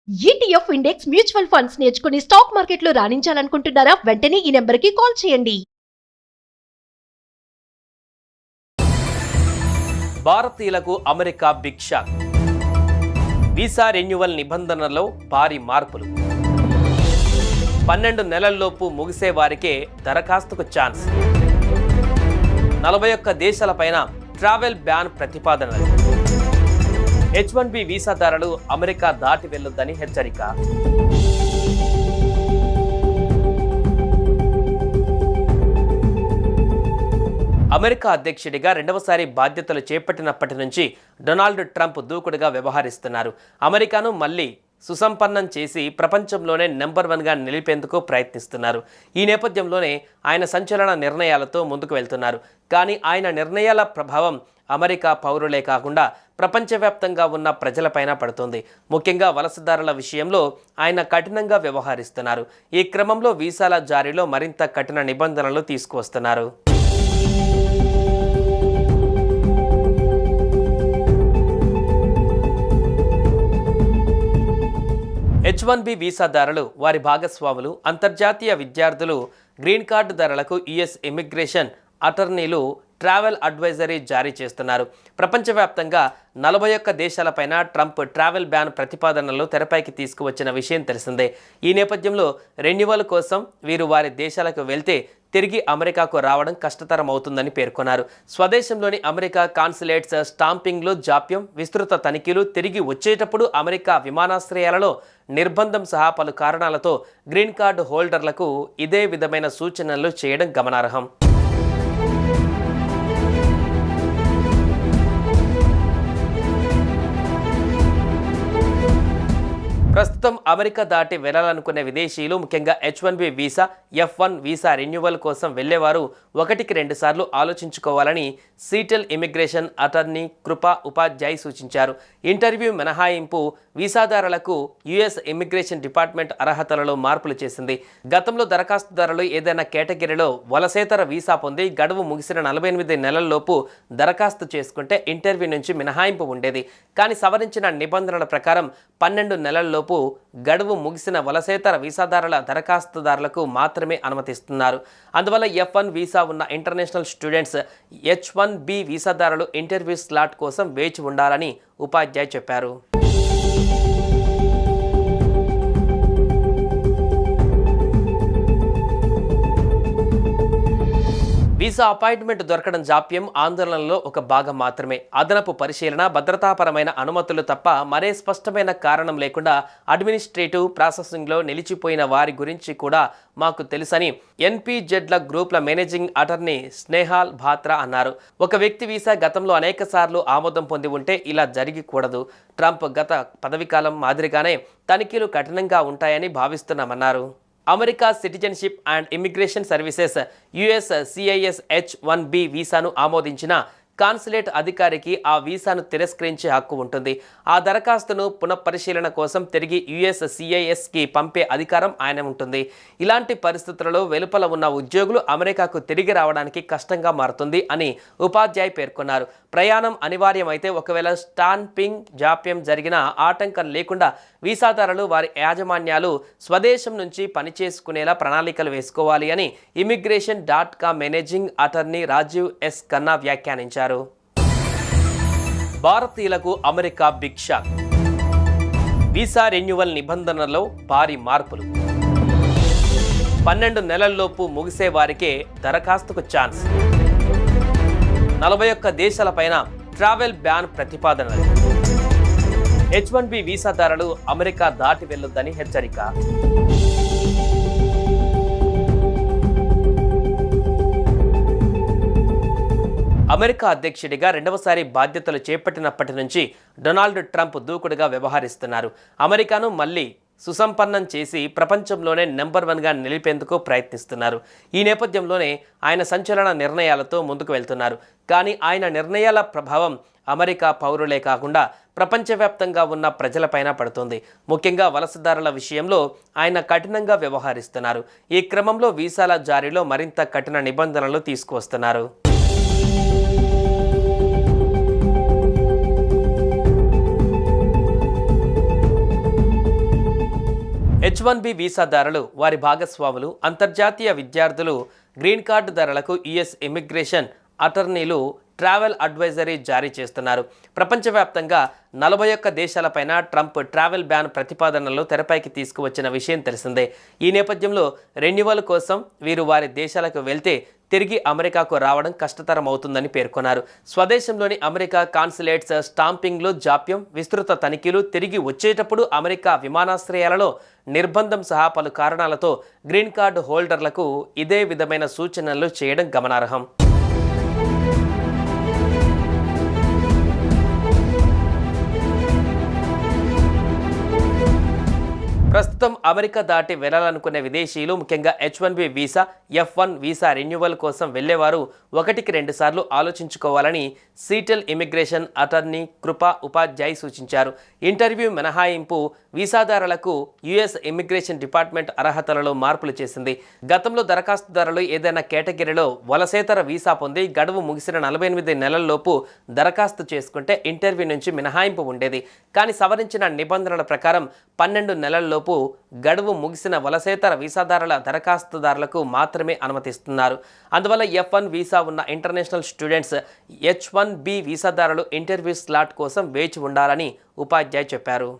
ETF index mutual funds నేర్చుకుని stock మార్కెట్లో రాణించాలనుకుంటున్నారా? వెంటనే ఈ నెంబర్కి కాల్ చేయండి. భారతీయులకు America big shock. Visa renewal నిబంధనల్లో భారీ మార్పులు. 12 నెలల్లోపు ముగిసే వారికే దరఖాస్తుకు ఛాన్స్. 41 దేశాలపైన ట్రావెల్ బ్యాన్ ప్రతిపాదనలు. H1B వీసాదారులు అమెరికా దాటి వెళ్లొద్దని హెచ్చరిక. అమెరికా అధ్యక్షుడిగా రెండవసారి బాధ్యతలు చేపట్టినప్పటి నుంచి డొనాల్డ్ ట్రంప్ దూకుడుగా వ్యవహరిస్తున్నారు. అమెరికాను మళ్లీ సుసంపన్నం చేసి ప్రపంచంలోనే నెంబర్ 1గా నిలిపేందుకు ప్రయత్నిస్తున్నారు. ఈ నేపథ్యంలోనే ఆయన సంచలన నిర్ణయాలతో ముందుకు వెళ్తున్నారు. కానీ ఆయన నిర్ణయాల ప్రభావం అమెరికా పౌరులే కాకుండా ప్రపంచవ్యాప్తంగా ఉన్న ప్రజలపైన పడుతుంది. ముఖ్యంగా వలసదారుల విషయంలో ఆయన కఠినంగా వ్యవహరిస్తున్నారు. ఈ క్రమంలో వీసాల జారీలో మరింత కఠిన నిబంధనలు తీసుకువస్తున్నారు. H1B వీసాదారులు, వారి భాగస్వాములు, అంతర్జాతీయ విద్యార్థులు, గ్రీన్ కార్డుదారులకు యుఎస్ ఇమిగ్రేషన్ అటార్నీలు ట్రావెల్ అడ్వైజరీ జారీ చేస్తున్నారు. ప్రపంచవ్యాప్తంగా 41 దేశాలపైన ట్రంప్ ట్రావెల్ బ్యాన్ ప్రతిపాదనలు తెరపైకి తీసుకువచ్చిన విషయం తెలిసిందే. ఈ నేపథ్యంలో రెన్యువల్ కోసం వీరు వారి దేశాలకు వెళ్తే తిరిగి అమెరికాకు రావడం కష్టతరం అవుతుందని పేర్కొన్నారు. స్వదేశంలోని అమెరికా కాన్సులేట్స్ స్టాంపింగ్లు జాప్యం, విస్తృత తనిఖీలు, తిరిగి వచ్చేటప్పుడు అమెరికా విమానాశ్రయాలలో నిర్బంధం సహా పలు కారణాలతో గ్రీన్ కార్డు హోల్డర్లకు ఇదే విధమైన సూచనలు చేయడం గమనార్హం. ప్రస్తుతం అమెరికా దాటి వెళ్లాలనుకునే విదేశీయులు, ముఖ్యంగా H1B visa, F1 visa renewal కోసం వెళ్లేవారు 1-2 సార్లు ఆలోచించుకోవాలని సీటెల్ ఇమిగ్రేషన్ అటార్నీ కృపా ఉపాధ్యాయ్ సూచించారు. ఇంటర్వ్యూ మినహాయింపు వీసాదారులకు యుఎస్ ఇమిగ్రేషన్ డిపార్ట్మెంట్ అర్హతలలో మార్పులు చేసింది. గతంలో దరఖాస్తుదారులు ఏదైనా కేటగిరీలో వలసేతర వీసా పొంది గడువు ముగిసిన 48 నెలల్లోపు దరఖాస్తు చేసుకుంటే ఇంటర్వ్యూ నుంచి మినహాయింపు ఉండేది. కానీ సవరించిన నిబంధనల ప్రకారం 12 నెలల్లోపు గడువు ముగిసిన వలసేతర వీసాదారుల దరఖాస్తుదారులకు మాత్రమే అనుమతిస్తున్నారు. అందువల్ల F1 వీసా ఉన్న ఇంటర్నేషనల్ స్టూడెంట్స్ H1B వీసాదారులు ఇంటర్వ్యూ స్లాట్ కోసం వేచి ఉండాలని ఉపాధ్యాయ్ చెప్పారు. వీసా అపాయింట్మెంట్ దొరకడం జాప్యం, ఆందోళనలో ఒక భాగం మాత్రమే. అదనపు పరిశీలన, భద్రతాపరమైన అనుమతులు తప్ప మరే స్పష్టమైన కారణం లేకుండా అడ్మినిస్ట్రేటివ్ ప్రాసెసింగ్లో నిలిచిపోయిన వారి గురించి కూడా మాకు తెలుసని NPZల గ్రూప్ల మేనేజింగ్ అటార్నీ స్నేహాల్ భాత్రా అన్నారు. ఒక వ్యక్తి వీసా గతంలో అనేక సార్లు ఆమోదం పొంది ఉంటే ఇలా జరిగకూడదు. ట్రంప్ గత పదవీకాలం మాదిరిగానే తనిఖీలు కఠినంగా ఉంటాయని భావిస్తున్నామన్నారు. America citizenship and immigration services USCIS H1B వీసాను ఆమోదించిన కాన్సులేట్ అధికారికి ఆ వీసాను తిరస్కరించే హక్కు ఉంటుంది. ఆ దరఖాస్తును పునఃపరిశీలన కోసం తిరిగి USCISకి పంపే అధికారం ఆయన ఉంటుంది. ఇలాంటి పరిస్థితులలో వెలుపల ఉన్న ఉద్యోగులు అమెరికాకు తిరిగి రావడానికి కష్టంగా మారుతుంది అని ఉపాధ్యాయ్ పేర్కొన్నారు. ప్రయాణం అనివార్యమైతే ఒకవేళ స్టాంపింగ్ జాప్యం జరిగినా ఆటంకం లేకుండా వీసాదారులు వారి యాజమాన్యాలు స్వదేశం నుంచి పనిచేసుకునేలా ప్రణాళికలు వేసుకోవాలి అని immigration.com managing attorney Rajiv S. Khanna వ్యాఖ్యానించారు. భారతీయులకు America big shock. Visa renewal నిబంధనల్లో భారీ మార్పులు. 12 నెలల్లోపు ముగిసే వారికే దరఖాస్తుకు ఛాన్స్. 41 దేశాలపైన ట్రావెల్ బ్యాన్ ప్రతిపాదనలు. H1B వీసాదారులు అమెరికా దాటి వెళ్లొద్దని హెచ్చరిక. అమెరికా అధ్యక్షుడిగా రెండవసారి బాధ్యతలు చేపట్టినప్పటి నుంచి డొనాల్డ్ ట్రంప్ దూకుడుగా వ్యవహరిస్తున్నారు. అమెరికాను మళ్లీ సుసంపన్నం చేసి ప్రపంచంలోనే నెంబర్ 1గా నిలిపేందుకు ప్రయత్నిస్తున్నారు. ఈ నేపథ్యంలోనే ఆయన సంచలన నిర్ణయాలతో ముందుకు వెళ్తున్నారు. కానీ ఆయన నిర్ణయాల ప్రభావం అమెరికా పౌరులే కాకుండా ప్రపంచవ్యాప్తంగా ఉన్న ప్రజలపైన పడుతుంది. ముఖ్యంగా వలసదారుల విషయంలో ఆయన కఠినంగా వ్యవహరిస్తున్నారు. ఈ క్రమంలో వీసాల జారీలో మరింత కఠిన నిబంధనలు తీసుకువస్తున్నారు. H1B వీసాదారులు, వారి భాగస్వాములు, అంతర్జాతీయ విద్యార్థులు, గ్రీన్ కార్డుదారులకు యుఎస్ ఇమిగ్రేషన్ అటార్నీలు ట్రావెల్ అడ్వైజరీ జారీ చేస్తున్నారు. ప్రపంచవ్యాప్తంగా 41 దేశాలపైన ట్రంప్ ట్రావెల్ బ్యాన్ ప్రతిపాదనలు తెరపైకి తీసుకువచ్చిన విషయం తెలిసిందే. ఈ నేపథ్యంలో రెన్యువల్ కోసం వీరు వారి దేశాలకు వెళ్తే తిరిగి అమెరికాకు రావడం కష్టతరం అవుతుందని పేర్కొన్నారు. స్వదేశంలోని అమెరికా కాన్సులేట్స్ స్టాంపింగ్లో జాప్యం, విస్తృత తనిఖీలు, తిరిగి వచ్చేటప్పుడు అమెరికా విమానాశ్రయాలలో నిర్బంధం సహా పలు కారణాలతో గ్రీన్ కార్డు హోల్డర్లకు ఇదే విధమైన సూచనలు చేయడం గమనార్హం. ప్రస్తుతం అమెరికా దాటి వెళ్లాలనుకునే విదేశీయులు, ముఖ్యంగా H1B visa, F1 visa renewal కోసం వెళ్లేవారు 1-2 సార్లు ఆలోచించుకోవాలని సీటెల్ ఇమిగ్రేషన్ అటార్నీ కృపా ఉపాధ్యాయ్ సూచించారు. ఇంటర్వ్యూ మినహాయింపు వీసాదారులకు యుఎస్ ఇమిగ్రేషన్ డిపార్ట్మెంట్ అర్హతలలో మార్పులు చేసింది. గతంలో దరఖాస్తుదారులు ఏదైనా కేటగిరీలో వలసేతర వీసా పొంది గడువు ముగిసిన 48 నెలల్లోపు దరఖాస్తు చేసుకుంటే ఇంటర్వ్యూ నుంచి మినహాయింపు ఉండేది. కానీ సవరించిన నిబంధనల ప్రకారం 12 నెలల్లోపు గడువు ముగిసిన వలసేతర వీసాదారుల దరఖాస్తుదారులకు మాత్రమే అనుమతిస్తున్నారు. అందువల్ల F1 వీసా ఉన్న ఇంటర్నేషనల్ స్టూడెంట్స్ H1B వీసాదారులు ఇంటర్వ్యూ స్లాట్ కోసం వేచి ఉండాలని ఉపాధ్యాయ్ చెప్పారు.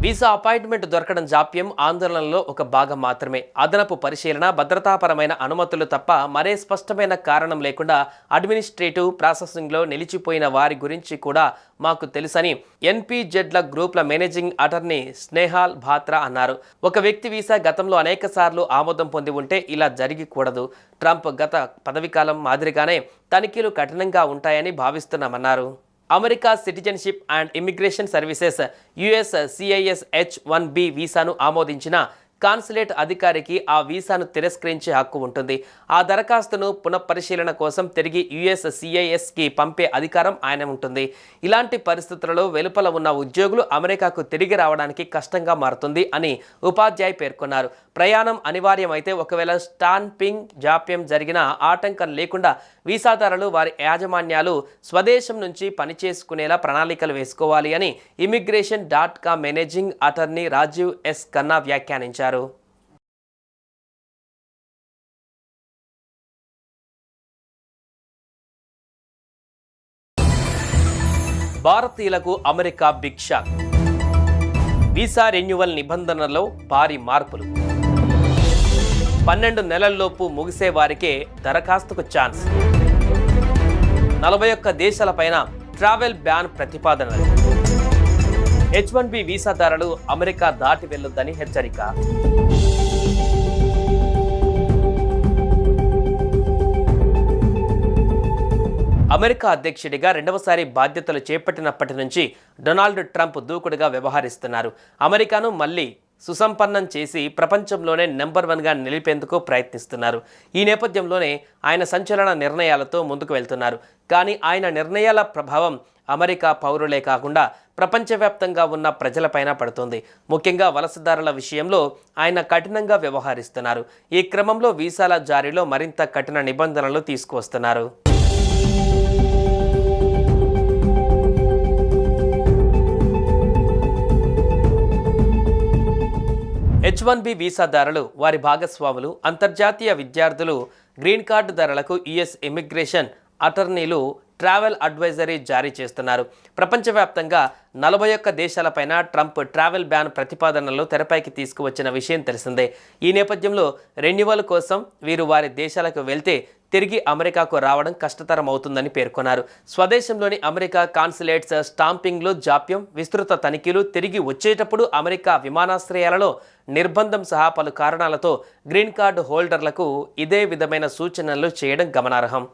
వీసా అపాయింట్మెంట్ దొరకడం జాప్యం ఆందోళనలో ఒక భాగం మాత్రమే. అదనపు పరిశీలన, భద్రతాపరమైన అనుమతులు తప్ప మరే స్పష్టమైన కారణం లేకుండా అడ్మినిస్ట్రేటివ్ ప్రాసెసింగ్లో నిలిచిపోయిన వారి గురించి కూడా మాకు తెలుసని NPZల గ్రూప్ల మేనేజింగ్ అటార్నీ స్నేహాల్ బాత్రా అన్నారు. ఒక వ్యక్తి వీసా గతంలో అనేక సార్లు ఆమోదం పొంది ఉంటే ఇలా జరిగకూడదు. ట్రంప్ గత పదవీకాలం మాదిరిగానే తనిఖీలు కఠినంగా ఉంటాయని భావిస్తున్నామన్నారు. America citizenship and immigration services USCIS H1B వీసాను ఆమోదించిన కాన్సులేట్ అధికారికి ఆ వీసాను తిరస్కరించే హక్కు ఉంటుంది. ఆ దరఖాస్తును పునఃపరిశీలన కోసం తిరిగి USCISకి పంపే అధికారం ఆయన ఉంటుంది. ఇలాంటి పరిస్థితులలో వెలుపల ఉన్న ఉద్యోగులు అమెరికాకు తిరిగి రావడానికి కష్టంగా మారుతుంది అని ఉపాధ్యాయ్ పేర్కొన్నారు. ప్రయాణం అనివార్యమైతే ఒకవేళ స్టాంపింగ్ జాప్యం జరిగినా ఆటంకం లేకుండా వీసాదారులు వారి యాజమాన్యాలు స్వదేశం నుంచి పనిచేసుకునేలా ప్రణాళికలు వేసుకోవాలి అని immigration.com managing attorney Rajiv S. Khanna వ్యాఖ్యానించారు. భారతీయులకు America big shock. Visa renewal నిబంధనల్లో భారీ మార్పులు. 12 నెలల్లోపు ముగిసే వారికే దరఖాస్తుకు ఛాన్స్. 41 దేశాలపైన ట్రావెల్ బ్యాన్ ప్రతిపాదనలు. H1B వీసాదారులు అమెరికా దాటి వెళ్లొద్దని హెచ్చరిక. అమెరికా అధ్యక్షుడిగా రెండవసారి బాధ్యతలు చేపట్టినప్పటి నుంచి డొనాల్డ్ ట్రంప్ దూకుడుగా వ్యవహరిస్తున్నారు. అమెరికాను మళ్లీ సుసంపన్నం చేసి ప్రపంచంలోనే నెంబర్ 1గా నిలిపేందుకు ప్రయత్నిస్తున్నారు. ఈ నేపథ్యంలోనే ఆయన సంచలన నిర్ణయాలతో ముందుకు వెళ్తున్నారు. కానీ ఆయన నిర్ణయాల ప్రభావం అమెరికా పౌరులే కాకుండా ప్రపంచవ్యాప్తంగా ఉన్న ప్రజలపైన పడుతుంది. ముఖ్యంగా వలసదారుల విషయంలో ఆయన కఠినంగా వ్యవహరిస్తున్నారు. ఈ క్రమంలో వీసాల జారీలో మరింత కఠిన నిబంధనలు తీసుకువస్తున్నారు. H1B వీసాదారులు, వారి భాగస్వాములు, అంతర్జాతీయ విద్యార్థులు, గ్రీన్ కార్డుదారులకు యుఎస్ ఇమిగ్రేషన్ అటార్నీలు ట్రావెల్ అడ్వైజరీ జారీ చేస్తున్నారు. ప్రపంచవ్యాప్తంగా 41 దేశాలపైన ట్రంప్ ట్రావెల్ బ్యాన్ ప్రతిపాదనలు తెరపైకి తీసుకువచ్చిన విషయం తెలిసిందే. ఈ నేపథ్యంలో రెన్యువల్ కోసం వీరు వారి దేశాలకు వెళ్తే తిరిగి అమెరికాకు రావడం కష్టతరం అవుతుందని పేర్కొన్నారు. స్వదేశంలోని అమెరికా కాన్సులేట్స్ స్టాంపింగ్లో జాప్యం, విస్తృత తనిఖీలు, తిరిగి వచ్చేటప్పుడు అమెరికా విమానాశ్రయాలలో నిర్బంధం సహా పలు కారణాలతో గ్రీన్ కార్డు హోల్డర్లకు ఇదే విధమైన సూచనలు చేయడం గమనార్హం.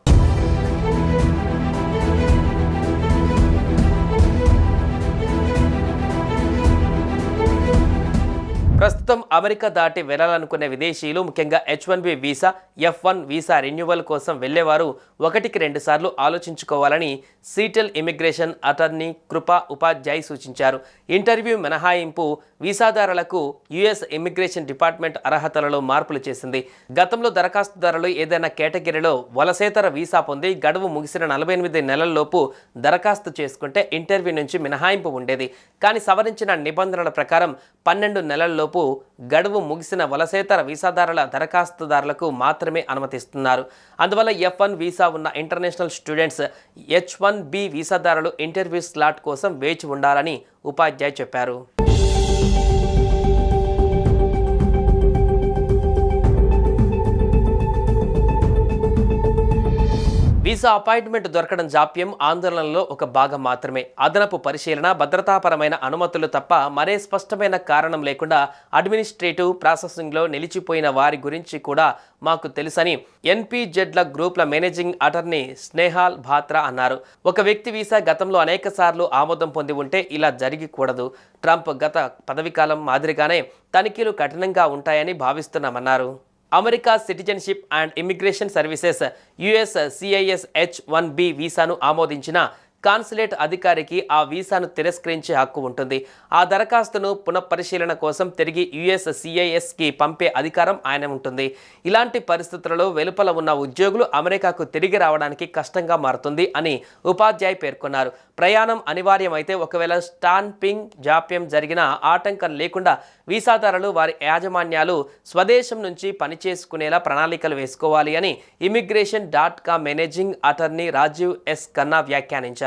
ప్రస్తుతం అమెరికా దాటి వెళ్లాలనుకునే విదేశీయులు ముఖ్యంగా H1B visa, F1 visa renewal కోసం వెళ్లేవారు 1-2 సార్లు ఆలోచించుకోవాలని సీటెల్ ఇమిగ్రేషన్ అటార్నీ కృపా ఉపాధ్యాయ్ సూచించారు. ఇంటర్వ్యూ మినహాయింపు వీసాదారులకు యుఎస్ ఇమిగ్రేషన్ డిపార్ట్మెంట్ అర్హతలలో మార్పులు చేసింది. గతంలో దరఖాస్తుదారులు ఏదైనా కేటగిరీలో వలసేతర వీసా పొంది గడువు ముగిసిన 48 నెలల్లోపు దరఖాస్తు చేసుకుంటే ఇంటర్వ్యూ నుంచి మినహాయింపు ఉండేది. కానీ సవరించిన నిబంధనల ప్రకారం 12 నెలల్లోపు గడువు ముగిసిన వలసేతర వీసాదారుల దరఖాస్తుదారులకు మాత్రమే అనుమతిస్తున్నారు. అందువల్ల F1 వీసా ఉన్న ఇంటర్నేషనల్ స్టూడెంట్స్ H1B వీసాదారులు ఇంటర్వ్యూ స్లాట్ కోసం వేచి ఉండాలని ఉపాధ్యాయ్ చెప్పారు. వీసా అపాయింట్మెంట్ దొరకడం జాప్యం ఆందోళనలో ఒక భాగం మాత్రమే. అదనపు పరిశీలన, భద్రతాపరమైన అనుమతులు తప్ప మరే స్పష్టమైన కారణం లేకుండా అడ్మినిస్ట్రేటివ్ ప్రాసెసింగ్లో నిలిచిపోయిన వారి గురించి కూడా మాకు తెలుసని NPZల గ్రూప్ల మేనేజింగ్ అటార్నీ స్నేహాల్ భాత్రా అన్నారు. ఒక వ్యక్తి వీసా గతంలో అనేక సార్లు ఆమోదం పొంది ఉంటే ఇలా జరిగకూడదు. ట్రంప్ గత పదవీకాలం మాదిరిగానే తనిఖీలు కఠినంగా ఉంటాయని భావిస్తున్నామన్నారు. America citizenship and immigration services USCIS H1B వీసాను ఆమోదించిన కాన్సులేట్ అధికారికి ఆ వీసాను తిరస్కరించే హక్కు ఉంటుంది. ఆ దరఖాస్తును పునఃపరిశీలన కోసం తిరిగి USCISకి పంపే అధికారం ఆయన ఉంటుంది. ఇలాంటి పరిస్థితులలో వెలుపల ఉన్న ఉద్యోగులు అమెరికాకు తిరిగి రావడానికి కష్టంగా మారుతుంది అని ఉపాధ్యాయ్ పేర్కొన్నారు. ప్రయాణం అనివార్యమైతే ఒకవేళ స్టాంపింగ్ జాప్యం జరిగిన ఆటంకం లేకుండా వీసాదారులు వారి యాజమాన్యాలు స్వదేశం నుంచి పనిచేసుకునేలా ప్రణాళికలు వేసుకోవాలి అని immigration.com managing attorney Rajiv S. Khanna వ్యాఖ్యానించారు.